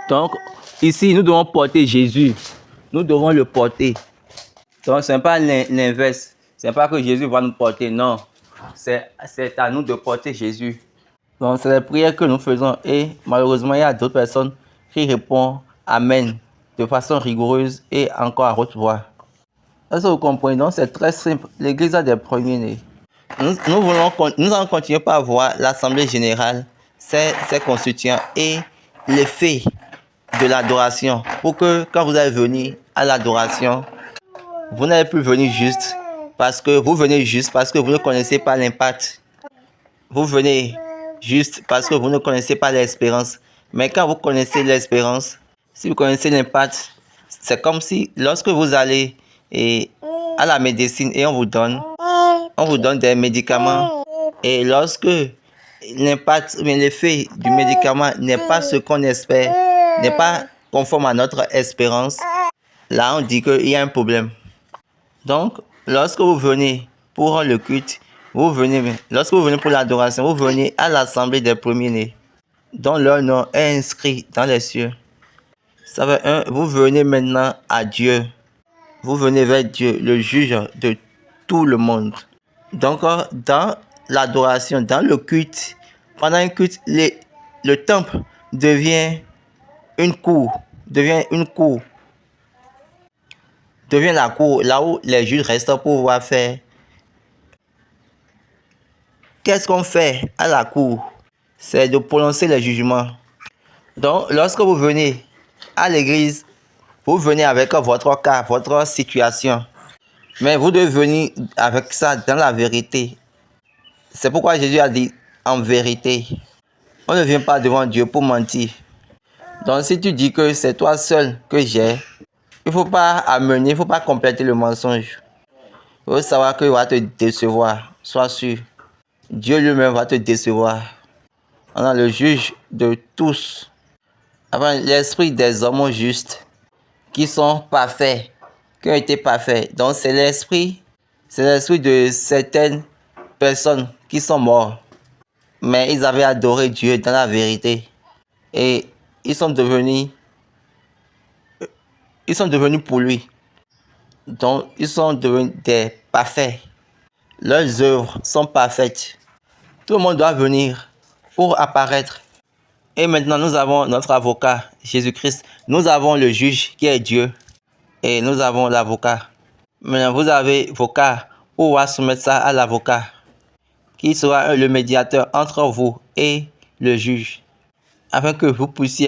Donc, ici, nous devons porter Jésus. Nous devons le porter. Donc, ce n'est pas l'inverse. Ce n'est pas que Jésus va nous porter, non. C'est à nous de porter Jésus. Donc, c'est les prières que nous faisons. Et malheureusement, il y a d'autres personnes qui répondent Amen de façon rigoureuse et encore à haute voix. Est-ce que vous comprenez? Donc, c'est très simple. L'Église a des premiers-nés. Nous allons continuer par voir l'Assemblée générale, ses constituants et l'effet de l'adoration. Pour que quand vous allez venir à l'adoration, vous n'allez plus venir juste parce que vous ne connaissez pas l'impact. Vous venez juste parce que vous ne connaissez pas l'espérance. Mais quand vous connaissez l'espérance, si vous connaissez l'impact, c'est comme si lorsque vous allez à la médecine et on vous donne des médicaments. Et lorsque l'impact, mais l'effet du médicament n'est pas ce qu'on espère, n'est pas conforme à notre espérance, là on dit qu'il y a un problème. Donc, lorsque vous venez pour le culte, lorsque vous venez pour l'adoration, vous venez à l'assemblée des premiers-nés, dont leur nom est inscrit dans les cieux. Ça veut dire, vous venez maintenant à Dieu. Vous venez vers Dieu, le juge de tout le monde. Donc, dans l'adoration, dans le culte, pendant un culte, le temple devient une cour, devient la cour, là où les juges restent pour pouvoir faire. Qu'est-ce qu'on fait à la cour? C'est de prononcer les jugements. Donc, lorsque vous venez à l'église, vous venez avec votre cas, votre situation. Mais vous devez venir avec ça dans la vérité. C'est pourquoi Jésus a dit en vérité. On ne vient pas devant Dieu pour mentir. Donc si tu dis que c'est toi seul que j'ai, il ne faut pas amener, il ne faut pas compléter le mensonge. Il faut savoir qu'il va te décevoir. Sois sûr. Dieu lui-même va te décevoir. On a le juge de tous. Enfin, l'esprit des hommes justes qui sont parfaits, qui ont été parfaits. Donc c'est l'esprit de certaines personnes qui sont mortes. Mais ils avaient adoré Dieu dans la vérité. Et ils sont devenus pour lui. Donc ils sont devenus des parfaits. Leurs œuvres sont parfaites. Tout le monde doit venir pour apparaître. Et maintenant nous avons notre avocat, Jésus-Christ. Nous avons le juge qui est Dieu. Et nous avons l'avocat. Maintenant vous avez l'avocat pour soumettre ça à l'avocat, qui sera le médiateur entre vous et le juge, afin que vous puissiez